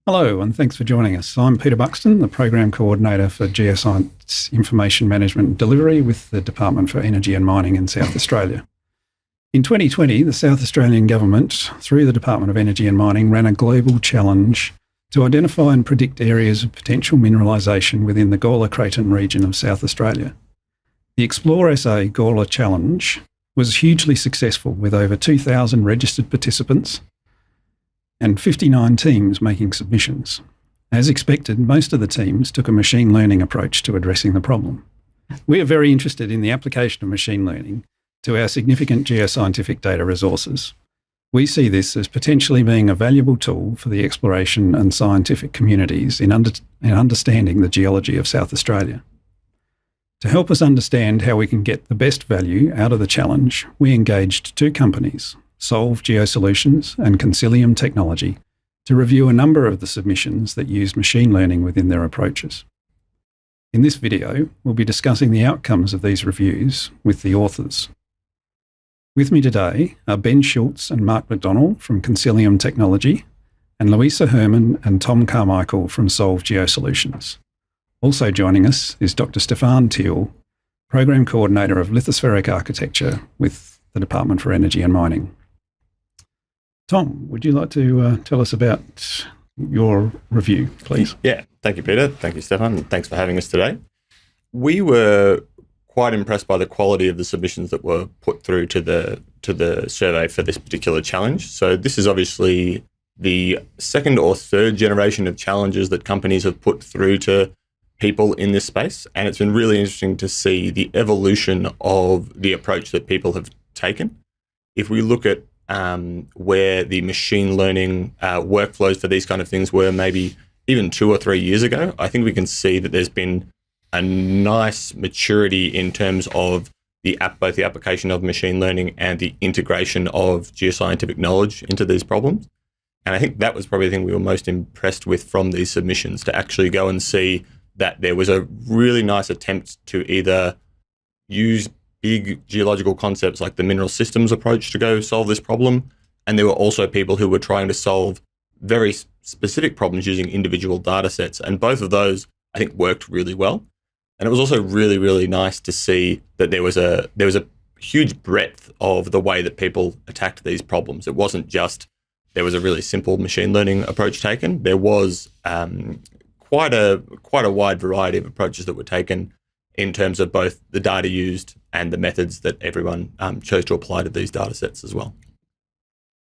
Hello, and thanks for joining us. I'm Peter Buxton, the Program Coordinator for Geoscience Information Management and Delivery with the Department for Energy and Mining in South Australia. In 2020, the South Australian Government, through the Department of Energy and Mining, ran a global challenge to identify and predict areas of potential mineralisation within the Gawler Craton region of South Australia. The ExploreSA Gawler Challenge was hugely successful, with over 2,000 registered participants and 59 teams making submissions. As expected, most of the teams took a machine learning approach to addressing the problem. We are very interested in the application of machine learning to our significant geoscientific data resources. We see this as potentially being a valuable tool for the exploration and scientific communities in understanding the geology of South Australia. To help us understand how we can get the best value out of the challenge, we engaged two companies, Solve Geosolutions and Consilium Technology, to review a number of the submissions that used machine learning within their approaches. In this video, we'll be discussing the outcomes of these reviews with the authors. With me today are Ben Schultz and Mark McDonnell from Consilium Technology, and Louisa Herman and Tom Carmichael from Solve Geosolutions. Also joining us is Dr. Stefan Thiel, Program Coordinator of Lithospheric Architecture with the Department for Energy and Mining. Tom, would you like to tell us about your review, please? Yeah, thank you, Peter. Thank you, Stefan. And thanks for having us today. We were quite impressed by the quality of the submissions that were put through to the survey for this particular challenge. So this is obviously the second or third generation of challenges that companies have put through to people in this space. And it's been really interesting to see the evolution of the approach that people have taken. If we look at where the machine learning workflows for these kind of things were maybe even 2 or 3 years ago, I think we can see that there's been a nice maturity in terms of both the application of machine learning and the integration of geoscientific knowledge into these problems. And I think that was probably the thing we were most impressed with from these submissions, to actually go and see that there was a really nice attempt to either use big geological concepts like the mineral systems approach to go solve this problem. And there were also people who were trying to solve very specific problems using individual data sets. And both of those, I think, worked really well. And it was also really, really nice to see that there was a huge breadth of the way that people attacked these problems. It wasn't just there was a really simple machine learning approach taken. There was quite a wide variety of approaches that were taken in terms of both the data used and the methods that everyone chose to apply to these data sets as well.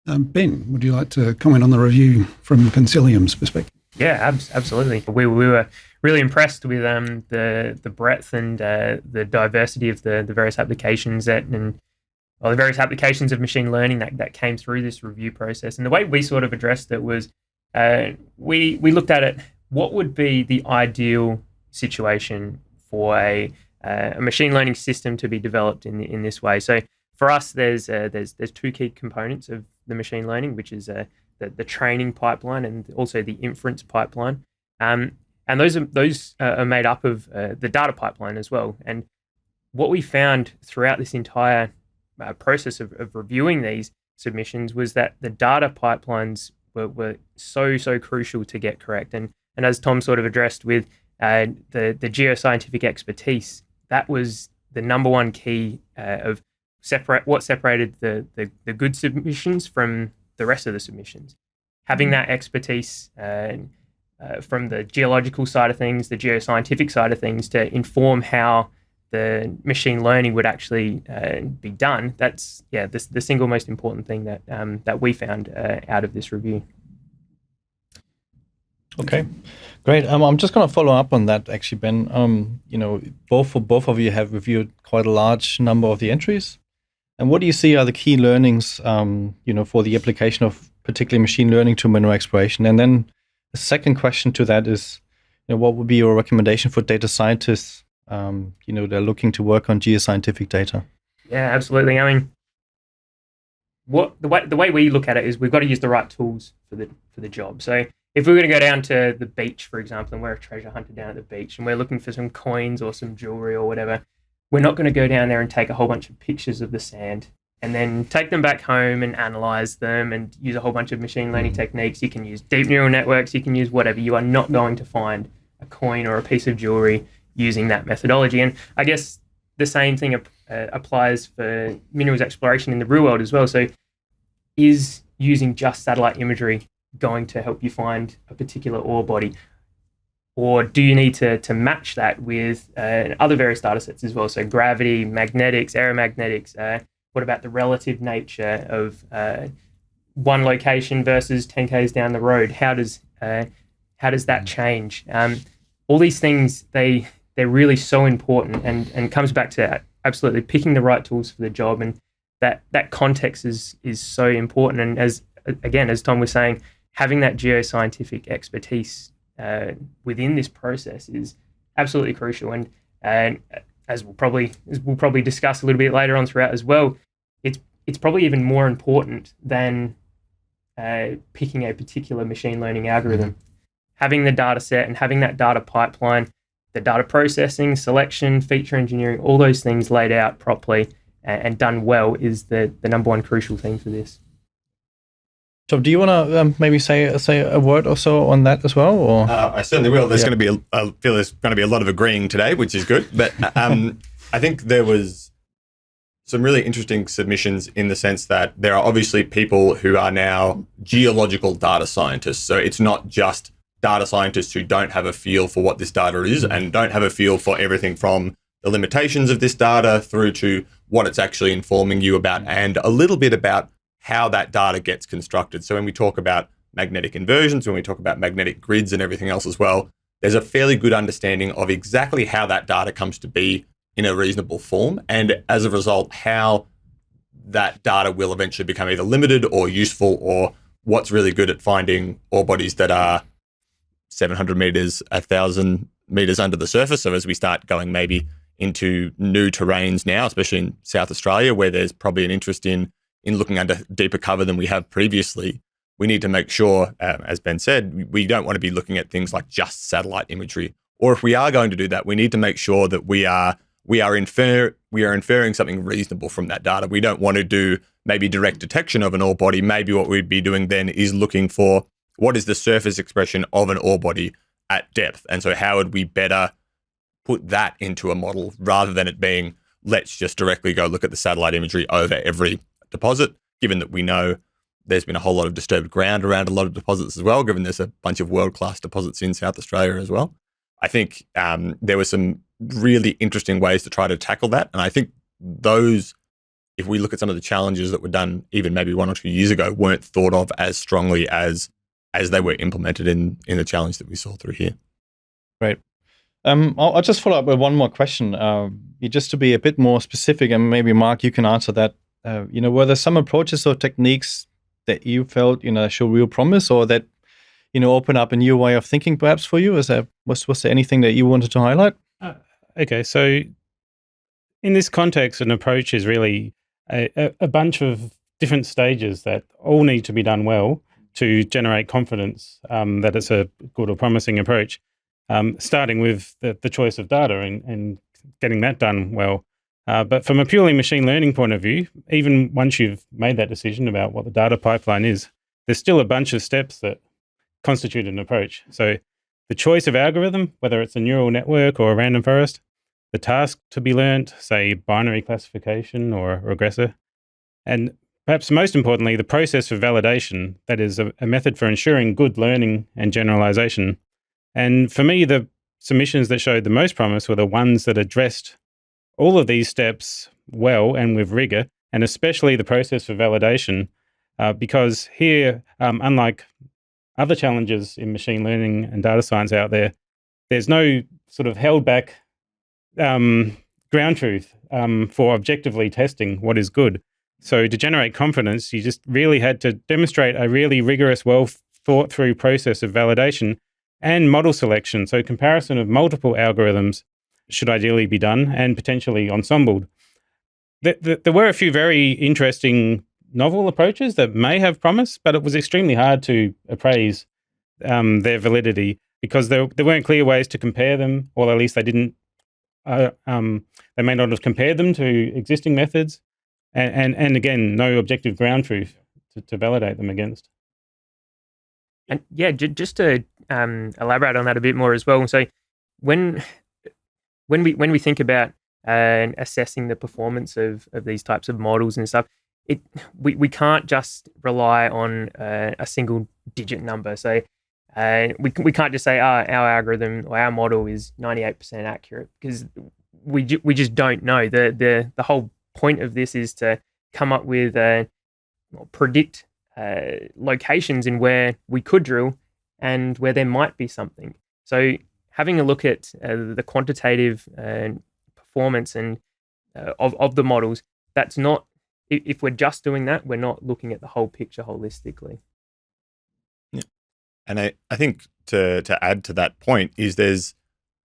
Ben, would you like to comment on the review from Consilium's perspective? Yeah, absolutely. We were really impressed with the breadth and the diversity of the various applications the various applications of machine learning that came through this review process. And the way we sort of addressed it was we looked at it, what would be the ideal situation for a machine learning system to be developed in this way. So for us, there's two key components of the machine learning, which is the training pipeline and also the inference pipeline. And those are made up of the data pipeline as well. And what we found throughout this entire process of reviewing these submissions was that the data pipelines were so crucial to get correct. And as Tom sort of addressed with the geoscientific expertise, that was the number one key of what separated the good submissions from the rest of the submissions. Having that expertise from the geological side of things, the geoscientific side of things, to inform how the machine learning would actually be done. That's the single most important thing that we found out of this review. Okay, great. I'm just going to follow up on that, actually, Ben. Both of you have reviewed quite a large number of the entries. And what do you see are the key learnings, for the application of particularly machine learning to mineral exploration? And then the second question to that is, what would be your recommendation for data scientists? They're looking to work on geoscientific data. Yeah, absolutely. I mean, the way we look at it is we've got to use the right tools for the job. So if we're going to go down to the beach, for example, and we're a treasure hunter down at the beach and we're looking for some coins or some jewelry or whatever, we're not going to go down there and take a whole bunch of pictures of the sand and then take them back home and analyze them and use a whole bunch of machine learning techniques. You can use deep neural networks, you can use whatever. You are not going to find a coin or a piece of jewelry using that methodology. And I guess the same thing applies for minerals exploration in the real world as well. So is using just satellite imagery going to help you find a particular ore body? Or do you need to match that with other various data sets as well? So gravity, magnetics, aeromagnetics. What about the relative nature of one location versus 10 k's down the road? How does that change? All these things, they're really so important, and comes back to absolutely picking the right tools for the job, and that context is so important. And as Tom was saying, having that geoscientific expertise within this process is absolutely crucial. And as we'll probably discuss a little bit later on throughout as well, it's probably even more important than picking a particular machine learning algorithm. Having the data set and having that data pipeline, the data processing, selection, feature engineering, all those things laid out properly and done well is the number one crucial thing for this. So, do you want to maybe say a word or so on that as well? Or I certainly will. There's going to be I feel there's going to be a lot of agreeing today, which is good. But I think there was some really interesting submissions in the sense that there are obviously people who are now geological data scientists. So it's not just data scientists who don't have a feel for what this data is and don't have a feel for everything from the limitations of this data through to what it's actually informing you about, and a little bit about how that data gets constructed. So when we talk about magnetic inversions, when we talk about magnetic grids and everything else as well, there's a fairly good understanding of exactly how that data comes to be in a reasonable form, and as a result, how that data will eventually become either limited or useful, or what's really good at finding ore bodies that are 700 meters, 1,000 meters under the surface. So as we start going maybe into new terrains now, especially in South Australia, where there's probably an interest in looking under deeper cover than we have previously, we need to make sure, as Ben said, we don't want to be looking at things like just satellite imagery. Or if we are going to do that, we need to make sure that we are inferring something reasonable from that data. We don't want to do maybe direct detection of an ore body. Maybe what we'd be doing then is looking for what is the surface expression of an ore body at depth. And so how would we better put that into a model rather than it being, let's just directly go look at the satellite imagery over every deposit, given that we know there's been a whole lot of disturbed ground around a lot of deposits as well, given there's a bunch of world-class deposits in South Australia as well. I think there were some really interesting ways to try to tackle that. And I think those, if we look at some of the challenges that were done even maybe 1 or 2 years ago, weren't thought of as strongly as they were implemented in the challenge that we saw through here. Great. I'll just follow up with one more question, just to be a bit more specific, and maybe Mark, you can answer that. Were there some approaches or techniques that you felt, show real promise, or that, open up a new way of thinking perhaps for you? Was there anything that you wanted to highlight? Okay, so in this context, an approach is really a bunch of different stages that all need to be done well to generate confidence that it's a good or promising approach, starting with the choice of data and getting that done well. But from a purely machine learning point of view, even once you've made that decision about what the data pipeline is, there's still a bunch of steps that constitute an approach. So the choice of algorithm, whether it's a neural network or a random forest, the task to be learnt, say binary classification or a regressor, and perhaps most importantly, the process for validation, that is a method for ensuring good learning and generalization. And for me, the submissions that showed the most promise were the ones that addressed all of these steps well and with rigor, and especially the process for validation, because here, unlike other challenges in machine learning and data science out there, there's no sort of held back ground truth for objectively testing what is good. So to generate confidence, you just really had to demonstrate a really rigorous, well thought through process of validation and model selection. So comparison of multiple algorithms should ideally be done and potentially ensembled. There were a few very interesting novel approaches that may have promise, but it was extremely hard to appraise their validity because there weren't clear ways to compare them, or at least they didn't. They may not have compared them to existing methods, and again, no objective ground truth to validate them against. And yeah, just to elaborate on that a bit more as well. So when we think about assessing the performance of these types of models and stuff, we can't just rely on a single digit number. So we can't just say our algorithm or our model is 98% accurate, because we just don't know. The whole point of this is to come up with predict locations in where we could drill and where there might be something. So having a look at the quantitative performance and of the models, that's not, if we're just doing that, we're not looking at the whole picture holistically. Yeah. And I think to add to that point is there's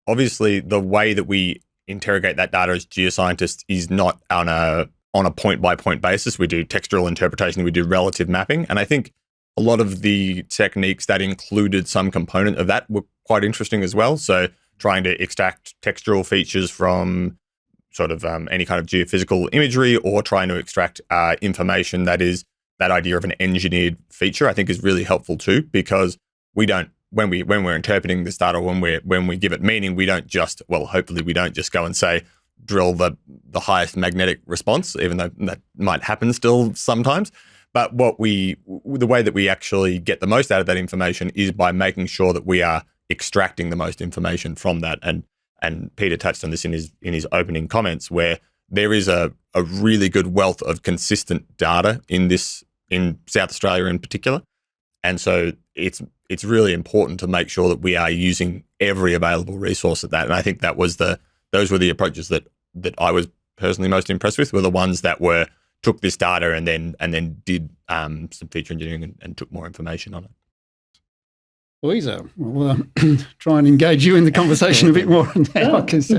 obviously the way that we interrogate that data as geoscientists is not on a point-by-point basis. We do textual interpretation, we do relative mapping. And I think a lot of the techniques that included some component of that were quite interesting as well. So trying to extract textural features from sort of any kind of geophysical imagery, or trying to extract information that is that idea of an engineered feature, I think is really helpful too, because we don't, when we're interpreting this data, when we give it meaning, we don't just, well, hopefully we don't just go and say, drill the highest magnetic response, even though that might happen still sometimes. But the way that we actually get the most out of that information is by making sure that we are extracting the most information from that. And Peter touched on this in his opening comments, where there is a really good wealth of consistent data in South Australia in particular. And so it's really important to make sure that we are using every available resource at that. And I think those were the approaches that I was personally most impressed with, were the ones that took this data and then did some feature engineering and took more information on it. Louisa, we'll try and engage you in the conversation a bit more now, because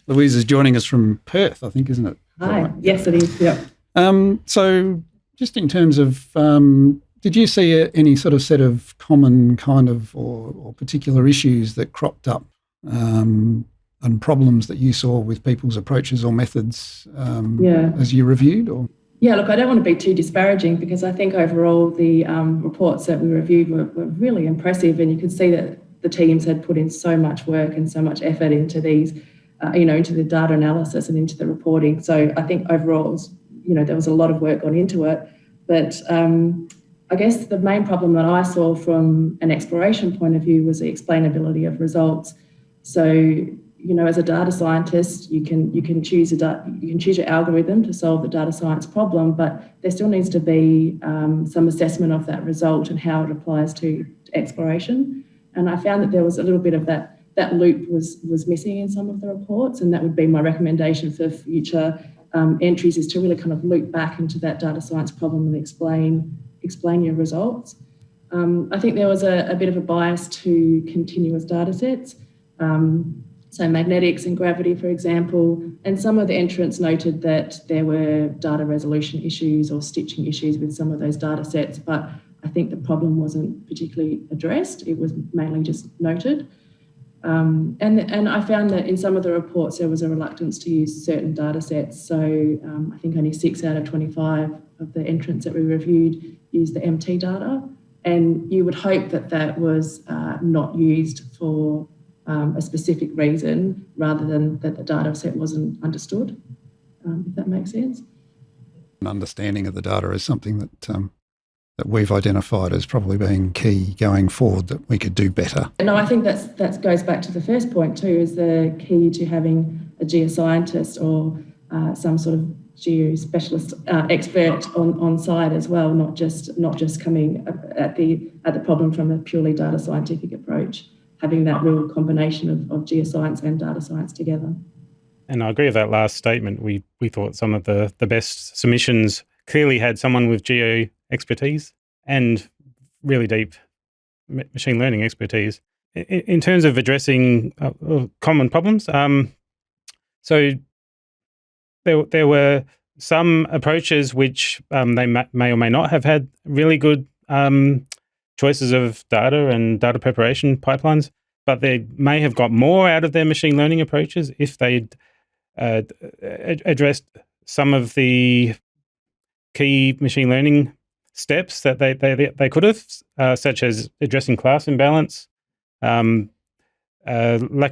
Louisa's joining us from Perth, I think, isn't it? Hi. Right? Yes, it is. Yeah. So just in terms of, did you see any sort of set of common kind of or particular issues that cropped up and problems that you saw with people's approaches or methods as you reviewed? Or yeah, look, I don't want to be too disparaging, because I think overall the reports that we reviewed were really impressive, and you could see that the teams had put in so much work and so much effort into these, into the data analysis and into the reporting. So I think overall, it was, there was a lot of work gone into it. But I guess the main problem that I saw from an exploration point of view was the explainability of results. So, as a data scientist, you can choose your algorithm to solve the data science problem, but there still needs to be some assessment of that result and how it applies to exploration. And I found that there was a little bit of that loop was missing in some of the reports, and that would be my recommendation for future entries, is to really kind of loop back into that data science problem and explain your results. I think there was a bit of a bias to continuous data sets. So magnetics and gravity, for example, and some of the entrants noted that there were data resolution issues or stitching issues with some of those data sets, but I think the problem wasn't particularly addressed. It was mainly just noted. And I found that in some of the reports there was a reluctance to use certain data sets. So I think only 6 out of 25 of the entrants that we reviewed used the MT data, and you would hope that that was not used for a specific reason, rather than that the data set wasn't understood, if that makes sense. An understanding of the data is something that we've identified as probably being key going forward, that we could do better. No, I think that goes back to the first point too, is the key to having a geoscientist or some sort of geo-specialist expert on site as well, not just coming at the problem from a purely data scientific approach, having that real combination of geoscience and data science together. And I agree with that last statement. We thought some of the best submissions clearly had someone with geo expertise and really deep machine learning expertise. In terms of addressing common problems, so there were some approaches which they may or may not have had really good choices of data and data preparation pipelines, but they may have got more out of their machine learning approaches if they'd addressed some of the key machine learning steps that they could have, such as addressing class imbalance, lack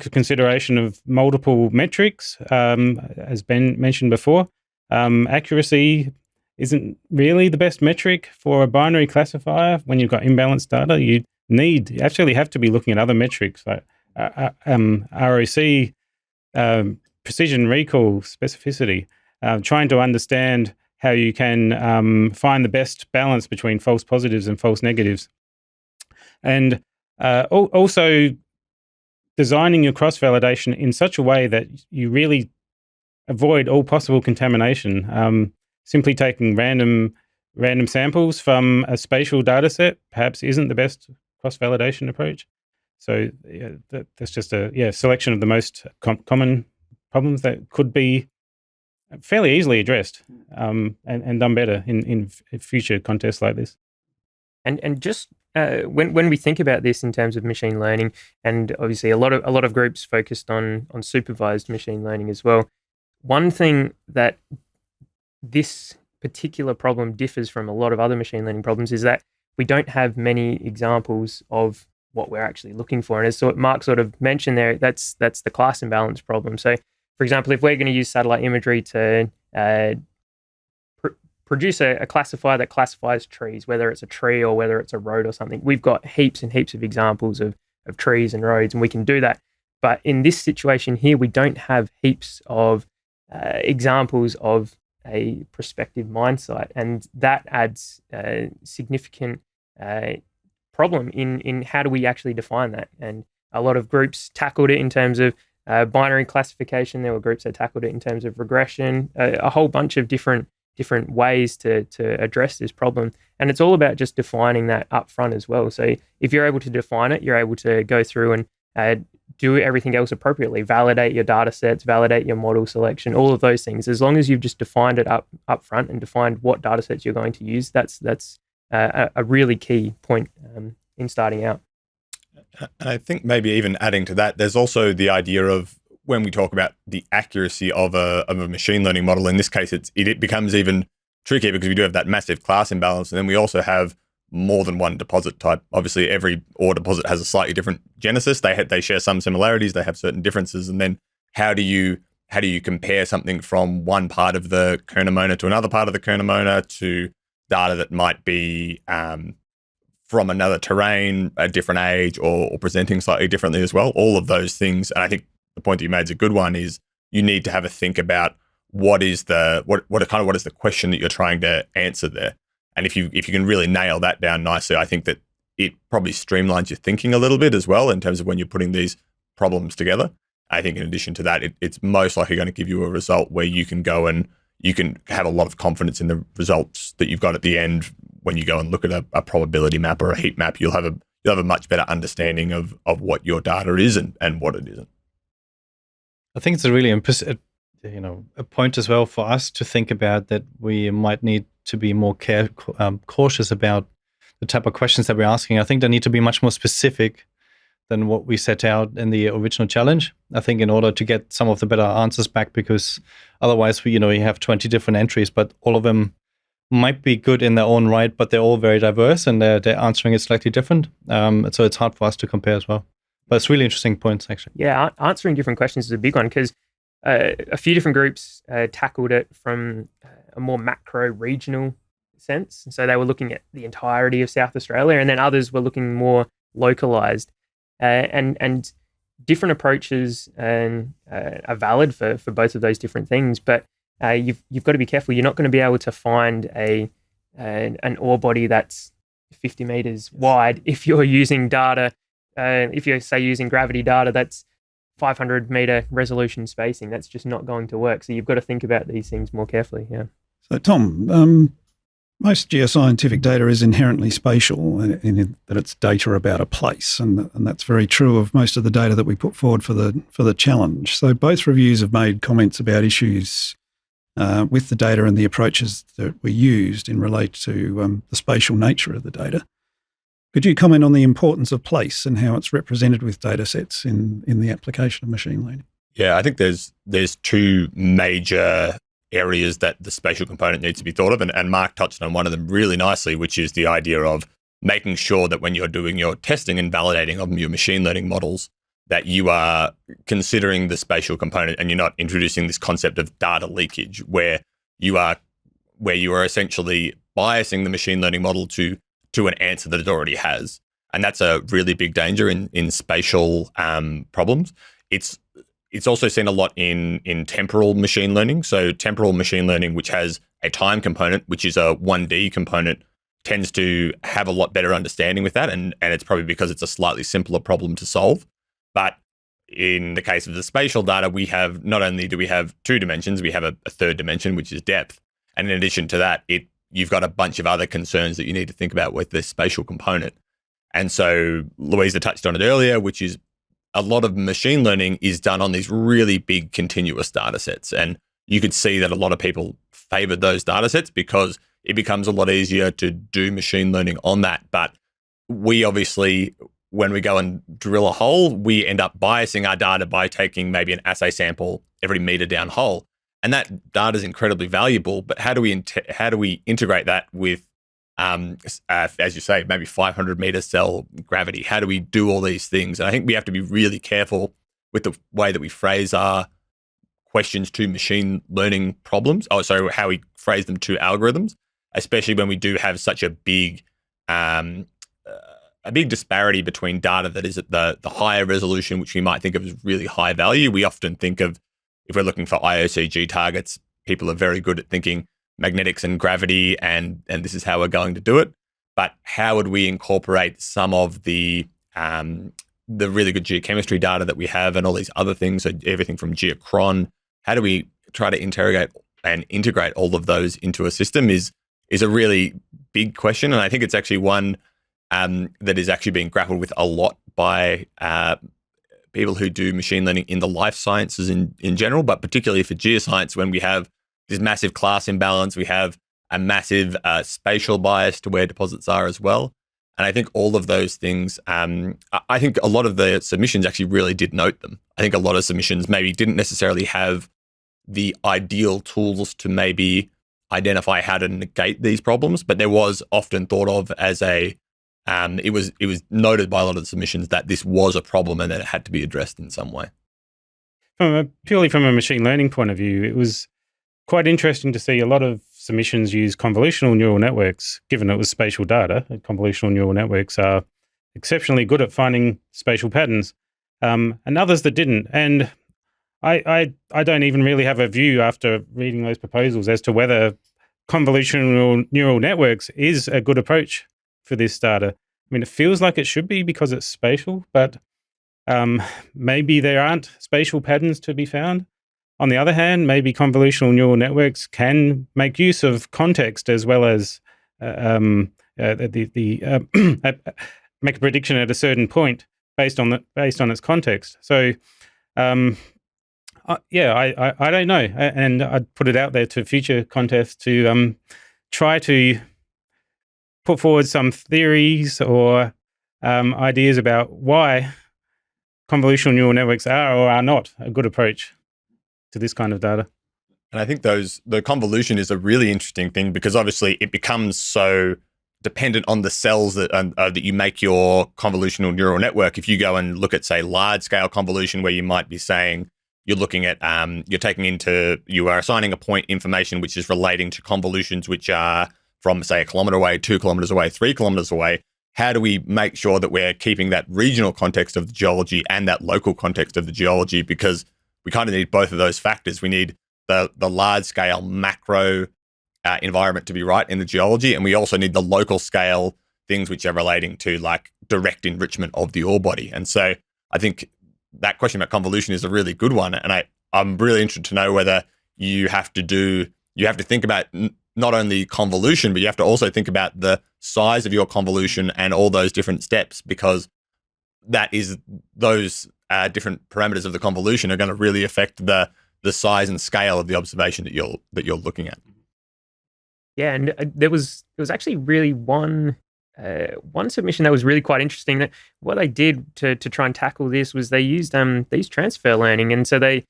of consideration of multiple metrics, as Ben mentioned before. Accuracy isn't really the best metric for a binary classifier. When you've got imbalanced data, you actually have to be looking at other metrics like ROC, precision, recall, specificity, trying to understand how you can find the best balance between false positives and false negatives. And also designing your cross-validation in such a way that you really avoid all possible contamination. Simply taking random samples from a spatial data set perhaps isn't the best cross-validation approach. So that's just a selection of the most common problems that could be fairly easily addressed and done better in future contests like this. And just when we think about this in terms of machine learning, and obviously a lot of groups focused on supervised machine learning as well. One thing that this particular problem differs from a lot of other machine learning problems is that we don't have many examples of what we're actually looking for. And as Mark sort of mentioned there, that's the class imbalance problem. So, for example, if we're going to use satellite imagery to produce a classifier that classifies trees, whether it's a tree or whether it's a road or something, we've got heaps and heaps of examples of trees and roads, and we can do that. But in this situation here, we don't have heaps of examples of a prospective mine site, and that adds a significant problem in how do we actually define that. And a lot of groups tackled it in terms of binary classification. There were groups that tackled it in terms of regression, a whole bunch of different ways to address this problem. And it's all about just defining that up front as well. So if you're able to define it, you're able to go through and do everything else appropriately, validate your data sets, validate your model selection, all of those things. As long as you've just defined it up front and defined what data sets you're going to use, that's a really key point in starting out. And I think maybe even adding to that, there's also the idea of when we talk about the accuracy of a machine learning model, in this case, it becomes even trickier because we do have that massive class imbalance. And then we also have more than one deposit type. Obviously, every ore deposit has a slightly different genesis. They share some similarities. They have certain differences. And then how do you compare something from one part of the Kernamona to another part of the Kernamona to data that might be from another terrain, a different age, or presenting slightly differently as well? All of those things. And I think the point that you made is a good one, is you need to have a think about what is the question that you're trying to answer there. And if you can really nail that down nicely, I think that it probably streamlines your thinking a little bit as well in terms of when you're putting these problems together. I think in addition to that, it's most likely going to give you a result where you can go and you can have a lot of confidence in the results that you've got at the end. When you go and look at a probability map or a heat map, you'll have a much better understanding of what your data is and what it isn't. I think it's a really implicit, a point as well for us to think about, that we might need to be more cautious about the type of questions that we're asking. I think they need to be much more specific than what we set out in the original challenge, I think, in order to get some of the better answers back, because otherwise you have 20 different entries, but all of them might be good in their own right, but they're all very diverse and they're answering it slightly different. So it's hard for us to compare as well. But it's really interesting points, actually. Yeah, answering different questions is a big one, because a few different groups tackled it from a more macro regional sense. So they were looking at the entirety of South Australia, and then others were looking more localized. And different approaches are valid for both of those different things. But you've got to be careful. You're not going to be able to find an ore body that's 50 meters wide if you're using data. If you're, say, using gravity data that's 500 meter resolution spacing, that's just not going to work. So you've got to think about these things more carefully. Yeah. So Tom, most geoscientific data is inherently spatial in that it's data about a place, and that's very true of most of the data that we put forward for the challenge. So both reviews have made comments about issues with the data and the approaches that we used in relate to the spatial nature of the data. Could you comment on the importance of place and how it's represented with data sets in the application of machine learning? Yeah, I think there's two major areas that the spatial component needs to be thought of. And Mark touched on one of them really nicely, which is the idea of making sure that when you're doing your testing and validating of your machine learning models, that you are considering the spatial component and you're not introducing this concept of data leakage where you are essentially biasing the machine learning model to an answer that it already has. And that's a really big danger in spatial problems. It's also seen a lot in temporal machine learning. So temporal machine learning, which has a time component, which is a 1D component, tends to have a lot better understanding with that. And it's probably because it's a slightly simpler problem to solve. But in the case of the spatial data, we have not only do we have 2 dimensions, we have a third dimension, which is depth. And in addition to that, you've got a bunch of other concerns that you need to think about with this spatial component. And so Louisa touched on it earlier, which is a lot of machine learning is done on these really big continuous data sets. And you could see that a lot of people favored those data sets because it becomes a lot easier to do machine learning on that. But we obviously, when we go and drill a hole, we end up biasing our data by taking maybe an assay sample every meter down hole. And that data is incredibly valuable. But how do we integrate that with as you say, maybe 500 meter cell gravity? How do we do all these things? And I think we have to be really careful with the way that we phrase our questions to machine learning problems. Oh, so how we phrase them to algorithms, especially when we do have such a big disparity between data that is at the higher resolution, which we might think of as really high value. We often think of, if we're looking for IOCG targets, people are very good at thinking magnetics and gravity, and this is how we're going to do it. But how would we incorporate some of the really good geochemistry data that we have and all these other things, so everything from geocron? How do we try to interrogate and integrate all of those into a system is a really big question. And I think it's actually one that is actually being grappled with a lot by people who do machine learning in the life sciences in general, but particularly for geoscience, when we have this massive class imbalance, we have a massive spatial bias to where deposits are as well. And I think all of those things, I think a lot of the submissions actually really did note them. I think a lot of submissions maybe didn't necessarily have the ideal tools to maybe identify how to negate these problems, but there was often thought of as it was noted by a lot of the submissions that this was a problem and that it had to be addressed in some way. Purely from a machine learning point of view, it was quite interesting to see a lot of submissions use convolutional neural networks, given it was spatial data. Convolutional neural networks are exceptionally good at finding spatial patterns, and others that didn't. And I don't even really have a view after reading those proposals as to whether convolutional neural networks is a good approach for this data. I mean, it feels like it should be because it's spatial, but maybe there aren't spatial patterns to be found. On the other hand, maybe convolutional neural networks can make use of context as well as make a prediction at a certain point based on its context. So, I don't know, and I'd put it out there to future contests to try to put forward some theories or ideas about why convolutional neural networks are or are not a good approach to this kind of data. And I think the convolution is a really interesting thing because obviously it becomes so dependent on the cells that you make your convolutional neural network. If you go and look at, say, large scale convolution, where you might be saying you're looking at, you are assigning a point information which is relating to convolutions which are from, say, 1 kilometer away, 2 kilometers away, 3 kilometers away. How do we make sure that we're keeping that regional context of the geology and that local context of the geology? Because we kind of need both of those factors. We need the large scale macro environment to be right in the geology, and we also need the local scale things which are relating to like direct enrichment of the ore body. And so I think that question about convolution is a really good one, and I'm really interested to know whether you have to think about not only convolution, but you have to also think about the size of your convolution and all those different steps, because that is those different parameters of the convolution are going to really affect the size and scale of the observation that you're looking at. Yeah, and there was actually really one submission that was really quite interesting. That what they did to try and tackle this was they used transfer learning, and so they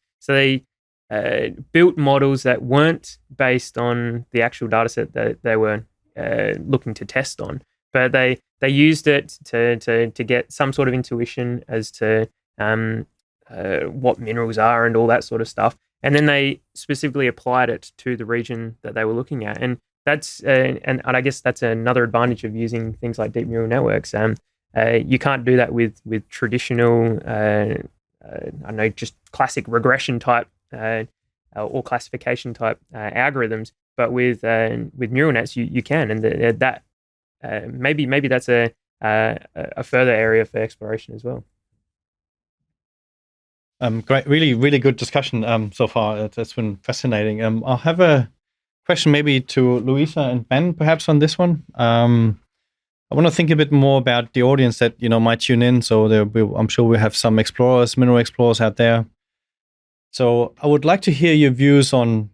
built models that weren't based on the actual data set that they were looking to test on, but they used it to get some sort of intuition as to what minerals are and all that sort of stuff, and then they specifically applied it to the region that they were looking at. And that's and I guess that's another advantage of using things like deep neural networks. You can't do that with traditional, I don't know, just classic regression type or classification type algorithms. But with neural nets, you can, and that maybe that's a further area for exploration as well. Great, really good discussion so far. That's been fascinating. I'll have a question maybe to Louisa and Ben, perhaps on this one. I want to think a bit more about the audience that might tune in. So I'm sure we have some explorers, mineral explorers out there. So I would like to hear your views on,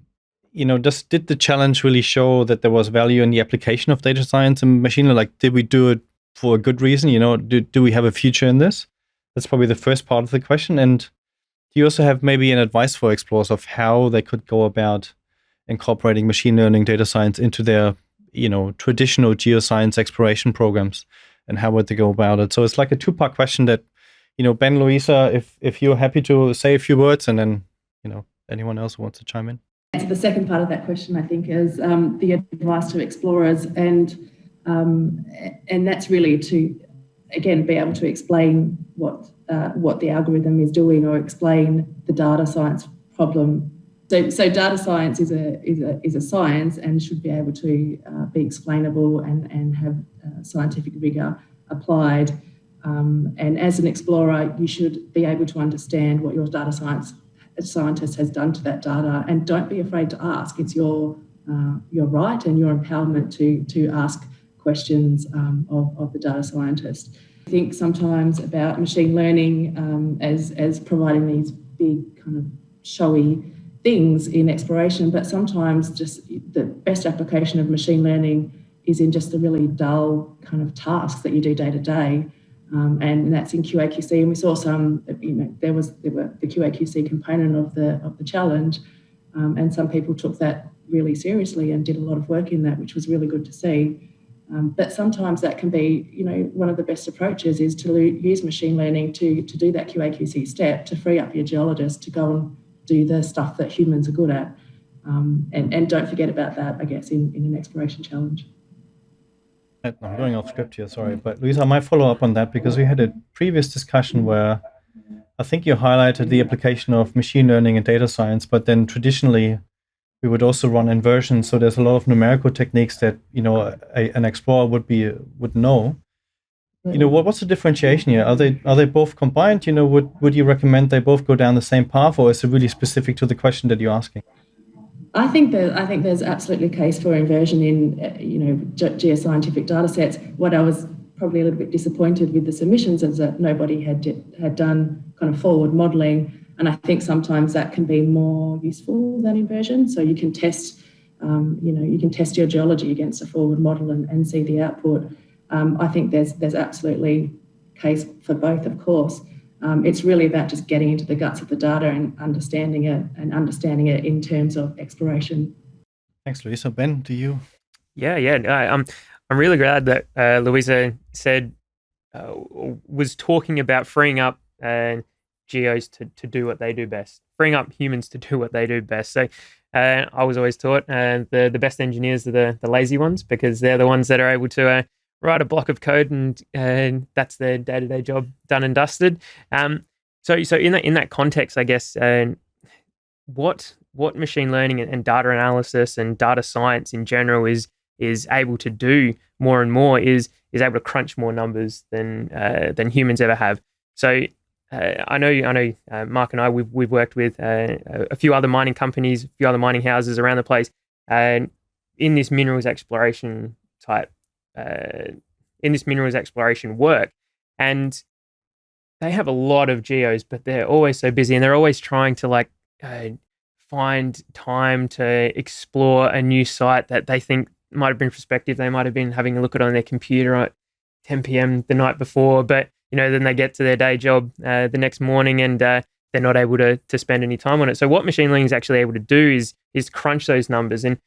did the challenge really show that there was value in the application of data science and machine learning? Like, did we do it for a good reason? Do we have a future in this? That's probably the first part of the question. And do you also have maybe an advice for explorers of how they could go about incorporating machine learning, data science into their, traditional geoscience exploration programs, and how would they go about it? So it's like a two-part question that, Ben, Louisa, if you're happy to say a few words, and then, anyone else who wants to chime in. So the second part of that question, I think, is the advice to explorers, and that's really to, again, be able to explain what the algorithm is doing, or explain the data science problem. So data science is a science, and should be able to be explainable and have scientific rigor applied. And as an explorer, you should be able to understand what your data scientist has done to that data, and don't be afraid to ask. It's your right and your empowerment to ask questions of the data scientist. I think sometimes about machine learning as providing these big kind of showy things in exploration, but sometimes just the best application of machine learning is in just the really dull kind of tasks that you do day to day, and that's in QA/QC. And we saw some, there were the QA/QC component of the challenge, and some people took that really seriously and did a lot of work in that, which was really good to see. But sometimes that can be, one of the best approaches is to use machine learning to do that QA/QC step, to free up your geologist to go and do the stuff that humans are good at. And don't forget about that, I guess, in an exploration challenge. I'm going off script here, sorry. But Louisa, I might follow up on that, because we had a previous discussion where I think you highlighted the application of machine learning and data science, but then traditionally we would also run inversion. So there's a lot of numerical techniques that, an explorer would know. What's the differentiation here? Are they both combined? Would you recommend they both go down the same path, or is it really specific to the question that you're asking? I think there's absolutely a case for inversion in geoscientific data sets. What I was probably a little bit disappointed with the submissions is that nobody had done kind of forward modelling, and I think sometimes that can be more useful than inversion. So you can test, your geology against a forward model and see the output. I think there's absolutely case for both, of course. It's really about just getting into the guts of the data and understanding it in terms of exploration. Thanks, Louisa. Ben, do you? Yeah. I'm really glad that Louisa was talking about freeing up geos to do what they do best, freeing up humans to do what they do best. So I was always taught the best engineers are the lazy ones, because they're the ones that are able to write a block of code and that's their day-to-day job done and dusted. So in that context, I guess, what machine learning and data analysis and data science in general is able to do more and more is able to crunch more numbers than humans ever have. So I know Mark and I we've worked with a few other mining companies, a few other mining houses around the place, and in this minerals exploration work, and they have a lot of geos, but they're always so busy, and they're always trying to find time to explore a new site that they think might have been prospective. They might have been having a look at it on their computer at 10 p.m. the night before, but then they get to their day job the next morning, and they're not able to spend any time on it. So what machine learning is actually able to do is crunch those numbers. And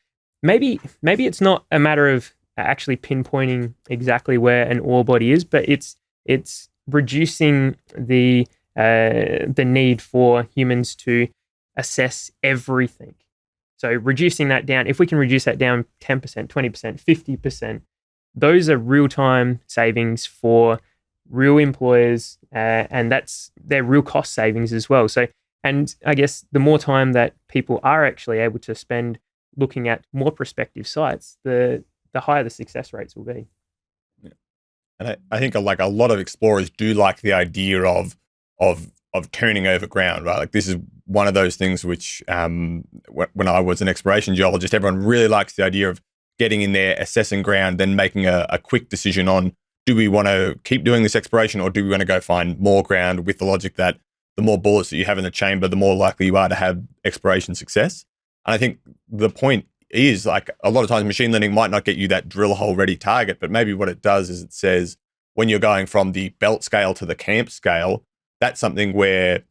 maybe it's not a matter of actually pinpointing exactly where an ore body is, but it's reducing the need for humans to assess everything. So reducing that down, if we can reduce that down 10%, 20%, 50%, those are real-time savings for real employers, and they're real cost savings as well. So, and I guess the more time that people are actually able to spend looking at more prospective sites, the higher the success rates will be. Yeah. And I think like a lot of explorers do like the idea of turning over ground, right? Like this is one of those things which, when I was an exploration geologist, everyone really likes the idea of getting in there, assessing ground, then making a quick decision on, do we want to keep doing this exploration or do we want to go find more ground, with the logic that the more bullets that you have in the chamber, the more likely you are to have exploration success. And I think the point is, like, a lot of times machine learning might not get you that drill hole ready target, but maybe what it does is it says, when you're going from the belt scale to the camp scale, that's something where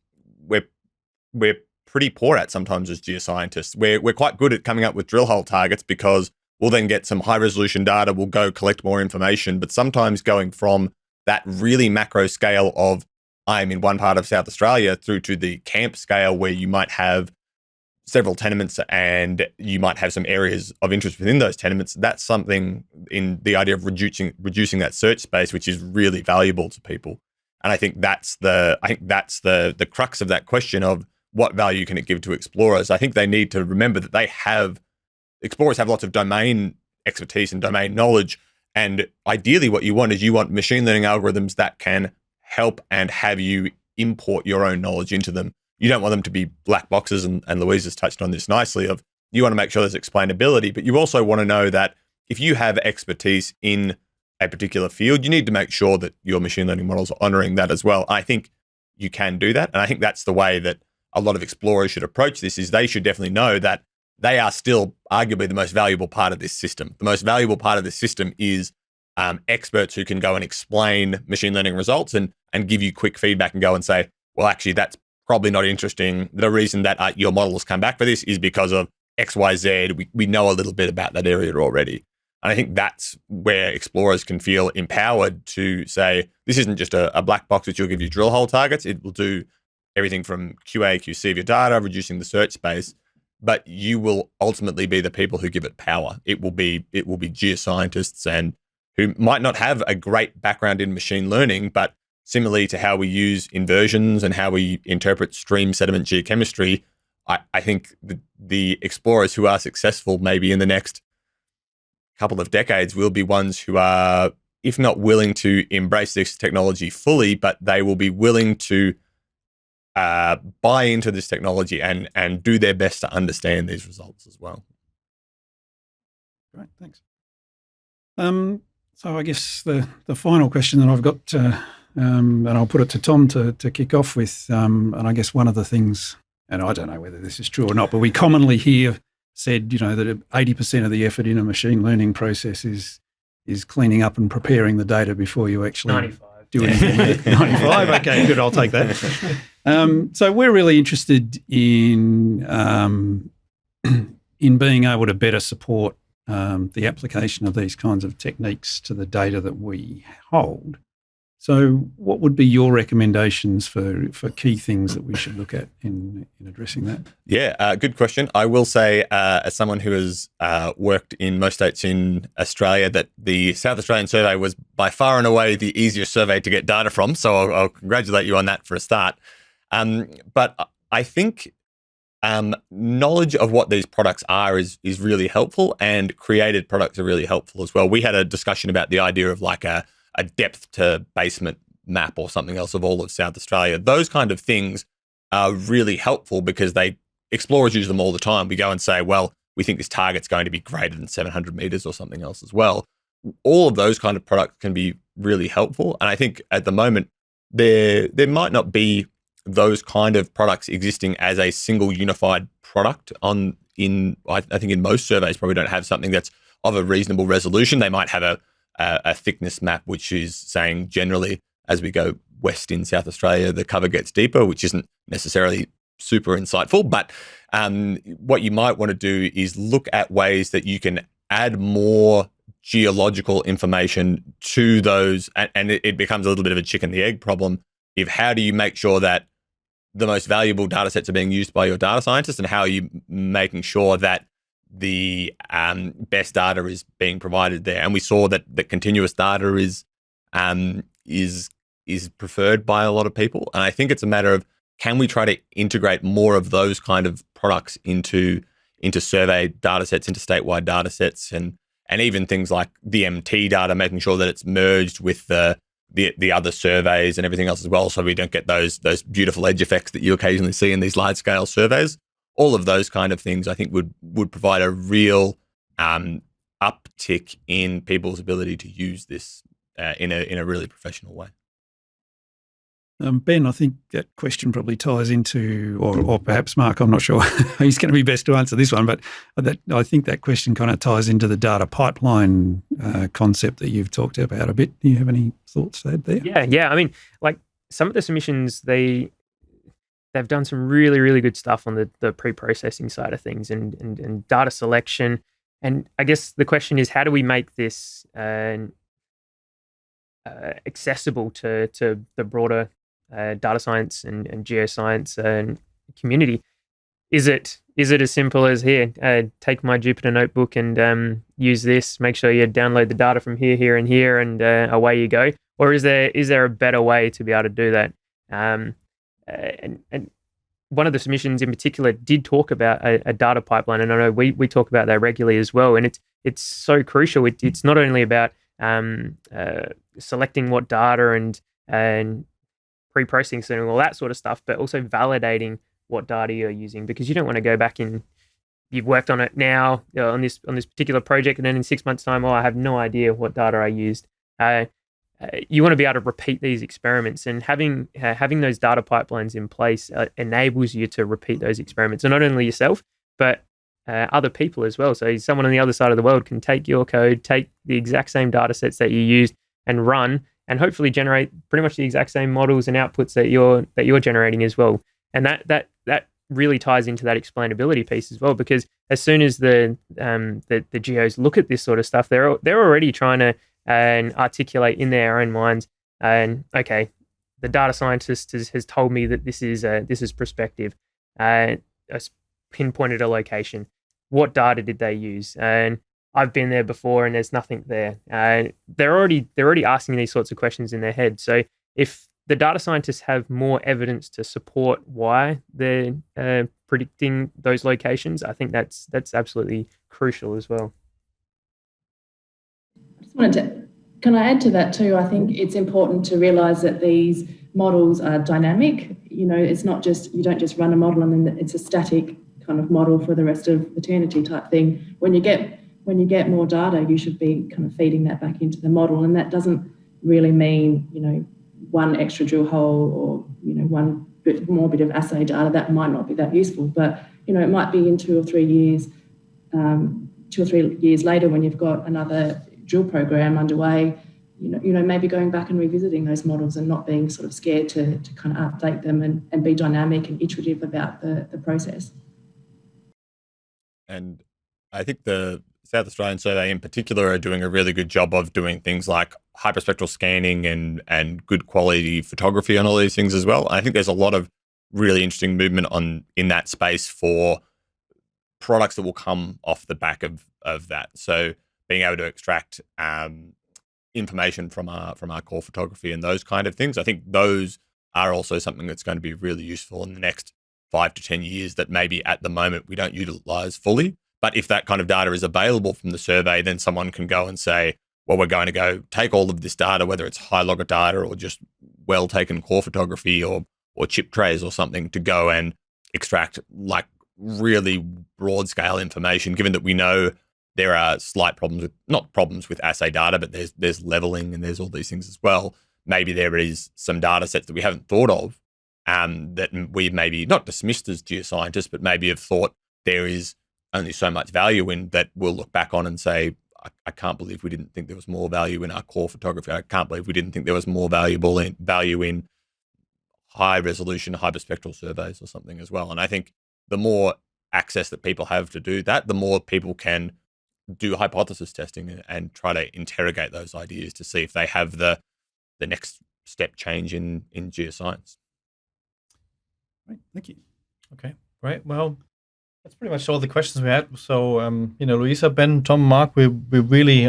we're pretty poor at sometimes as geoscientists. We're quite good at coming up with drill hole targets because we'll then get some high resolution data, we'll go collect more information, but sometimes going from that really macro scale of I'm in one part of South Australia through to the camp scale where you might have several tenements and you might have some areas of interest within those tenements, that's something in the idea of reducing that search space, which is really valuable to people. And I think that's the crux of that question of what value can it give to explorers. I think they need to remember that explorers have lots of domain expertise and domain knowledge. And ideally what you want is machine learning algorithms that can help and have you import your own knowledge into them. You don't want them to be black boxes, and Louise has touched on this nicely, of you want to make sure there's explainability, but you also want to know that if you have expertise in a particular field, you need to make sure that your machine learning models are honoring that as well. I think you can do that. And I think that's the way that a lot of explorers should approach this, is they should definitely know that they are still arguably the most valuable part of this system. The most valuable part of this system is experts who can go and explain machine learning results and give you quick feedback and go and say, well, actually, that's probably not interesting. The reason that your model has come back for this is because of X, Y, Z. We know a little bit about that area already. And I think that's where explorers can feel empowered to say, this isn't just a black box which will give you drill hole targets. It will do everything from QA, QC of your data, reducing the search space, but you will ultimately be the people who give it power. It will be geoscientists and who might not have a great background in machine learning, but similarly to how we use inversions and how we interpret stream sediment geochemistry, I think the explorers who are successful maybe in the next couple of decades will be ones who are, if not willing to embrace this technology fully, but they will be willing to buy into this technology and do their best to understand these results as well. Great, thanks. So I guess the final question that I've got, and I'll put it to Tom to kick off with, and I guess one of the things, and I don't know whether this is true or not, but we commonly hear said, that 80% of the effort in a machine learning process is cleaning up and preparing the data before you actually 95. Do anything with it. 95, okay, good, I'll take that. So we're really interested in being able to better support the application of these kinds of techniques to the data that we hold. So what would be your recommendations for key things that we should look at in addressing that? Yeah, good question. I will say, as someone who has worked in most states in Australia, that the South Australian survey was by far and away the easiest survey to get data from. So I'll congratulate you on that for a start. But I think knowledge of what these products are is really helpful, and created products are really helpful as well. We had a discussion about the idea of like a depth to basement map or something else of all of South Australia. Those kind of things are really helpful because explorers use them all the time. We go and say, well, we think this target's going to be greater than 700 meters or something else as well. All of those kind of products can be really helpful. And I think at the moment, there might not be those kind of products existing as a single unified product I think in most surveys probably don't have something that's of a reasonable resolution. They might have a thickness map, which is saying generally as we go west in South Australia, the cover gets deeper, which isn't necessarily super insightful. But what you might want to do is look at ways that you can add more geological information to those, and it becomes a little bit of a chicken and the egg problem. How do you make sure that the most valuable data sets are being used by your data scientists, and how are you making sure that the best data is being provided there? And we saw that continuous data is preferred by a lot of people. And I think it's a matter of, can we try to integrate more of those kind of products into survey data sets, into statewide data sets, and even things like the MT data, making sure that it's merged with the other surveys and everything else as well, so we don't get those beautiful edge effects that you occasionally see in these large scale surveys. All of those kind of things, I think, would provide a real uptick in people's ability to use this in a really professional way. Ben, I think that question probably ties into, or perhaps Mark, I'm not sure who's going to be best to answer this one, but I think that question kind of ties into the data pipeline concept that you've talked about a bit. Do you have any thoughts to add there? Yeah. I mean, like, some of the submissions, they've done some really, really good stuff on the pre-processing side of things and data selection. And I guess the question is, how do we make this accessible to the broader data science and geoscience community? Is it as simple as, here, take my Jupyter notebook and use this, make sure you download the data from here, and here, and away you go? Or is there a better way to be able to do that? And one of the submissions in particular did talk about a data pipeline, and I know we talk about that regularly as well. And it's so crucial. It's not only about selecting what data and pre-processing and all that sort of stuff, but also validating what data you're using, because you don't want to go back in. You've worked on it now on this particular project, and then in 6 months' time, I have no idea what data I used. You want to be able to repeat these experiments, and having those data pipelines in place enables you to repeat those experiments, and not only yourself, but other people as well. So someone on the other side of the world can take your code, take the exact same data sets that you used, and run, and hopefully generate pretty much the exact same models and outputs that you're generating as well. And that really ties into that explainability piece as well, because as soon as the geos look at this sort of stuff, they're already trying to articulate in their own minds, and okay, the data scientist has told me that this is prospective. Pinpointed a location. What data did they use? And I've been there before, and there's nothing there. They're already asking these sorts of questions in their head. So if the data scientists have more evidence to support why they're predicting those locations, I think that's absolutely crucial as well. I just wanted to, can I add to that too? I think it's important to realise that these models are dynamic. You know, it's not just, you don't just run a model and then it's a static kind of model for the rest of eternity type thing. When you get more data, you should be kind of feeding that back into the model, and that doesn't really mean, you know, one extra drill hole or, you know, one bit of assay data. That might not be that useful, but, you know, it might be in 2 or 3 years, 2 or 3 years later, when you've got another drill program underway, you know, maybe going back and revisiting those models and not being sort of scared to kind of update them and be dynamic and iterative about the process. And I think the South Australian Survey in particular are doing a really good job of doing things like hyperspectral scanning and good quality photography on all these things as well. I think there's a lot of really interesting movement in that space for products that will come off the back of that. So being able to extract information from our core photography and those kind of things, I think those are also something that's going to be really useful in the next 5 to 10 years that maybe at the moment we don't utilize fully. But if that kind of data is available from the survey, then someone can go and say, well, we're going to go take all of this data, whether it's high logger data or just well-taken core photography or chip trays or something, to go and extract like really broad-scale information, given that we know there are slight problems with, not problems with assay data, but there's leveling and there's all these things as well. Maybe there is some data sets that we haven't thought of that we've maybe not dismissed as geoscientists, but maybe have thought there is only so much value in, that we'll look back on and say, I can't believe we didn't think there was more value in our core photography. I can't believe we didn't think there was more value in high resolution hyperspectral surveys or something as well. And I think the more access that people have to do that, the more people can do hypothesis testing and try to interrogate those ideas to see if they have the next step change in geoscience. Right, thank you. Okay, right. Well, that's pretty much all the questions we had. So, Louisa, Ben, Tom, Mark, we're really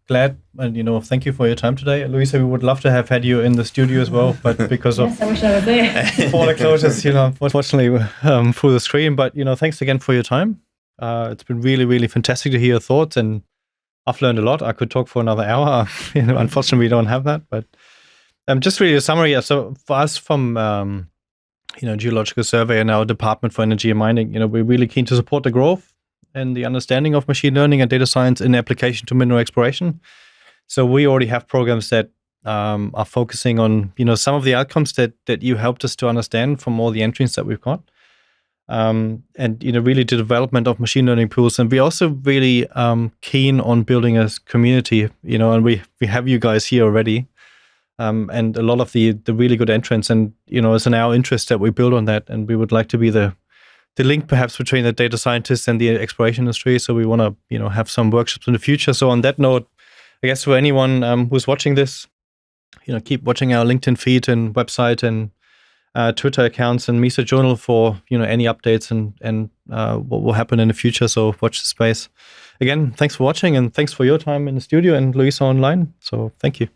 glad, and thank you for your time today. Louisa, we would love to have had you in the studio as well, but because Yes, I wish I was there. border closures, unfortunately, through the screen. But thanks again for your time. It's been really, really fantastic to hear your thoughts, and I've learned a lot. I could talk for another hour. Unfortunately, we don't have that. But just really a summary. So for us from Geological Survey and our Department for Energy and Mining, we're really keen to support the growth and the understanding of machine learning and data science in application to mineral exploration. So we already have programs that are focusing on some of the outcomes that you helped us to understand from all the entrants that we've got. And really the development of machine learning tools. And we're also really keen on building a community, and we have you guys here already. And a lot of the really good entrants, and it's in our interest that we build on that, and we would like to be the link perhaps between the data scientists and the exploration industry. So we want to have some workshops in the future. So on that note, I guess for anyone who's watching this, keep watching our LinkedIn feed and website and Twitter accounts and MISA Journal for any updates and what will happen in the future. So watch the space. Again, thanks for watching, and thanks for your time in the studio, and Louisa online. So thank you.